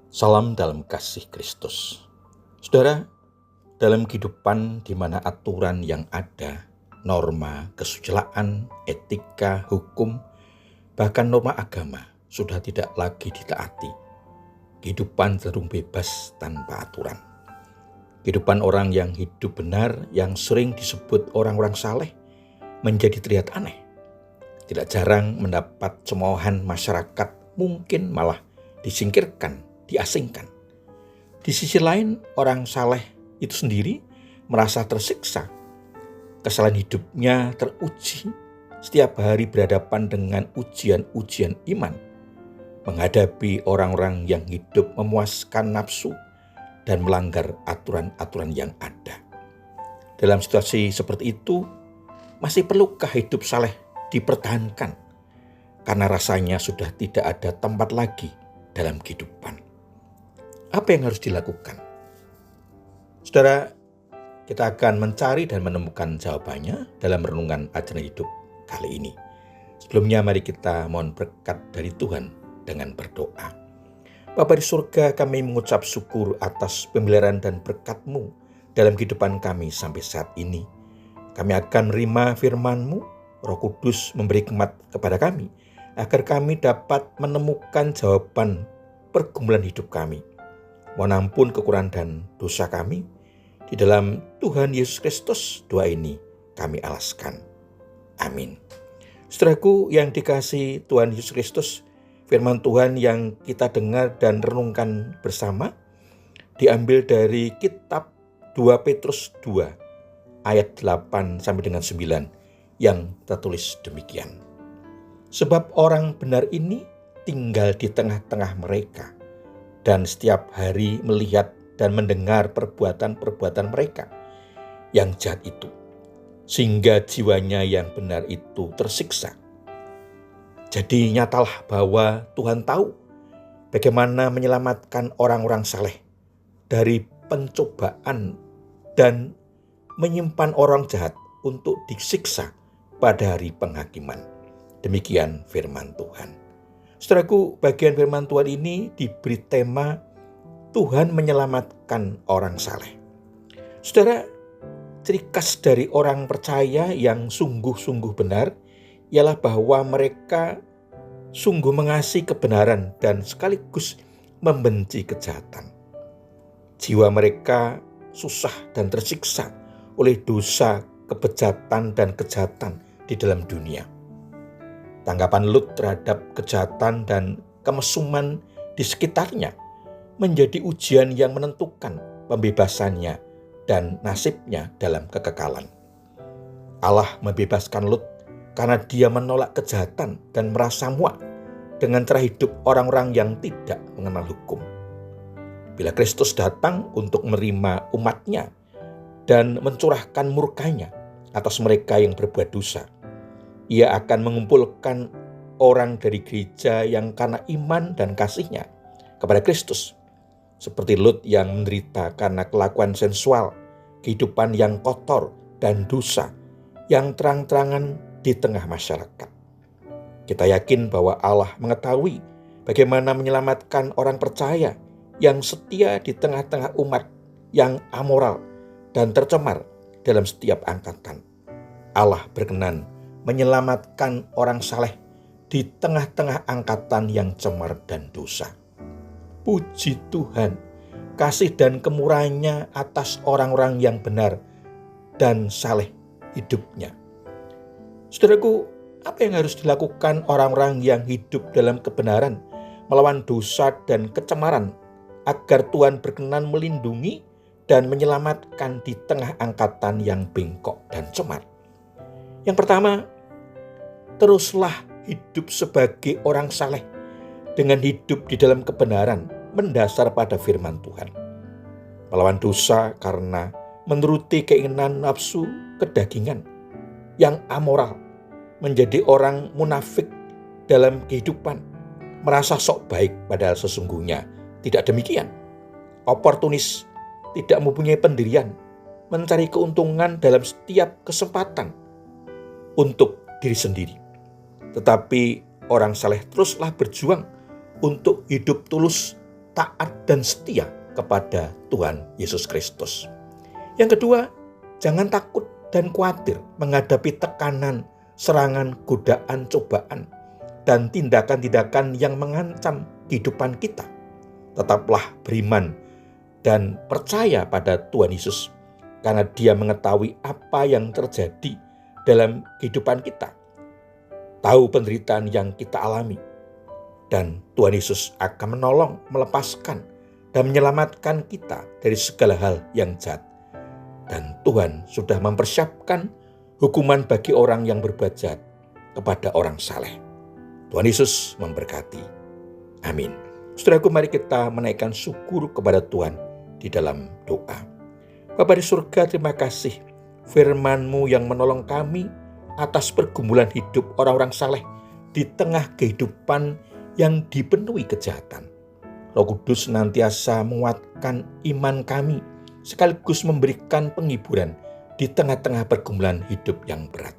Salam dalam kasih Kristus. Saudara, dalam kehidupan di mana aturan yang ada, norma, kesusilaan, etika, hukum, bahkan norma agama sudah tidak lagi ditaati. Kehidupan cenderung bebas tanpa aturan. Kehidupan orang yang hidup benar, yang sering disebut orang-orang saleh, menjadi terlihat aneh. Tidak jarang mendapat cemoohan masyarakat, mungkin malah disingkirkan, diasingkan. Di sisi lain, orang saleh itu sendiri merasa tersiksa. Kesalahan hidupnya teruji, setiap hari berhadapan dengan ujian-ujian iman, menghadapi orang-orang yang hidup memuaskan nafsu dan melanggar aturan-aturan yang ada. Dalam situasi seperti itu, masih perlukah hidup saleh dipertahankan? Karena rasanya sudah tidak ada tempat lagi dalam kehidupan. Apa yang harus dilakukan? Saudara, kita akan mencari dan menemukan jawabannya dalam renungan ajaran hidup kali ini. Sebelumnya mari kita mohon berkat dari Tuhan dengan berdoa. Bapa di surga, kami mengucap syukur atas pemeliharaan dan berkat-Mu dalam kehidupan kami sampai saat ini. Kami akan menerima firman-Mu, Roh Kudus memberi hikmat kepada kami, agar kami dapat menemukan jawaban pergumulan hidup kami. Mohon ampun kekurangan dan dosa kami. Di dalam Tuhan Yesus Kristus doa ini kami alaskan. Amin. Saudaraku yang dikasihi Tuhan Yesus Kristus, firman Tuhan yang kita dengar dan renungkan bersama diambil dari kitab 2 Petrus 2 ayat 8 sampai dengan 9 yang tertulis demikian. Sebab orang benar ini tinggal di tengah-tengah mereka, dan setiap hari melihat dan mendengar perbuatan-perbuatan mereka yang jahat itu, sehingga jiwanya yang benar itu tersiksa. Jadi nyatalah bahwa Tuhan tahu bagaimana menyelamatkan orang-orang saleh dari pencobaan dan menyimpan orang jahat untuk disiksa pada hari penghakiman. Demikian firman Tuhan. Saudaraku, bagian firman Tuhan ini diberi tema Tuhan menyelamatkan orang saleh. Saudara, ciri khas dari orang percaya yang sungguh-sungguh benar ialah bahwa mereka sungguh mengasihi kebenaran dan sekaligus membenci kejahatan. Jiwa mereka susah dan tersiksa oleh dosa, kebejatan, dan kejahatan di dalam dunia. Tanggapan Lut terhadap kejahatan dan kemesuman di sekitarnya menjadi ujian yang menentukan pembebasannya dan nasibnya dalam kekekalan. Allah membebaskan Lut karena dia menolak kejahatan dan merasa muak dengan cara hidup orang-orang yang tidak mengenal hukum. Bila Kristus datang untuk menerima umatnya dan mencurahkan murkanya atas mereka yang berbuat dosa, Ia akan mengumpulkan orang dari gereja yang karena iman dan kasihnya kepada Kristus, seperti Lut yang menderita karena kelakuan sensual, kehidupan yang kotor dan dosa yang terang-terangan di tengah masyarakat. Kita yakin bahwa Allah mengetahui bagaimana menyelamatkan orang percaya yang setia di tengah-tengah umat yang amoral dan tercemar dalam setiap angkatan. Allah berkenan menyelamatkan orang saleh di tengah-tengah angkatan yang cemar dan dosa. Puji Tuhan, kasih dan kemurahan-Nya atas orang-orang yang benar dan saleh hidupnya. Saudaraku, apa yang harus dilakukan orang-orang yang hidup dalam kebenaran, melawan dosa dan kecemaran, agar Tuhan berkenan melindungi dan menyelamatkan di tengah angkatan yang bengkok dan cemar? Yang pertama, teruslah hidup sebagai orang saleh dengan hidup di dalam kebenaran mendasar pada firman Tuhan. Melawan dosa karena menuruti keinginan nafsu kedagingan yang amoral, menjadi orang munafik dalam kehidupan, merasa sok baik padahal sesungguhnya tidak demikian. Oportunis, tidak mempunyai pendirian, mencari keuntungan dalam setiap kesempatan untuk diri sendiri. Tetapi orang saleh teruslah berjuang untuk hidup tulus taat dan setia kepada Tuhan Yesus Kristus. Yang kedua, jangan takut dan khawatir menghadapi tekanan, serangan, godaan, cobaan, dan tindakan-tindakan yang mengancam kehidupan kita. Tetaplah beriman dan percaya pada Tuhan Yesus, karena Dia mengetahui apa yang terjadi dalam kehidupan kita, tahu penderitaan yang kita alami, dan Tuhan Yesus akan menolong, melepaskan, dan menyelamatkan kita dari segala hal yang jahat. Dan Tuhan sudah mempersiapkan hukuman bagi orang yang berbuat jahat kepada orang saleh. Tuhan Yesus memberkati. Amin. Saudaraku, mari kita menaikkan syukur kepada Tuhan di dalam doa. Bapa di surga, terima kasih firman-Mu yang menolong kami atas pergumulan hidup orang-orang saleh di tengah kehidupan yang dipenuhi kejahatan. Roh Kudus senantiasa menguatkan iman kami, sekaligus memberikan penghiburan di tengah-tengah pergumulan hidup yang berat.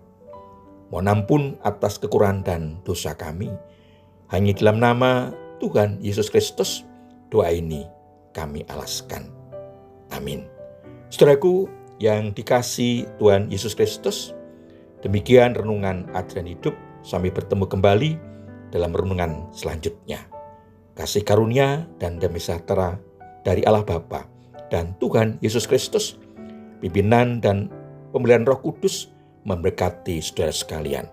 Mohon ampun atas kekurangan dan dosa kami. Hanya dalam nama Tuhan Yesus Kristus, doa ini kami alaskan. Amin. Saudaraku yang dikasihi Tuhan Yesus Kristus, demikian renungan Adrian Hidup. Sampai bertemu kembali dalam renungan selanjutnya. Kasih karunia dan damai sejahtera dari Allah Bapa dan Tuhan Yesus Kristus, pimpinan dan pemeliharaan Roh Kudus memberkati saudara sekalian.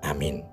Amin.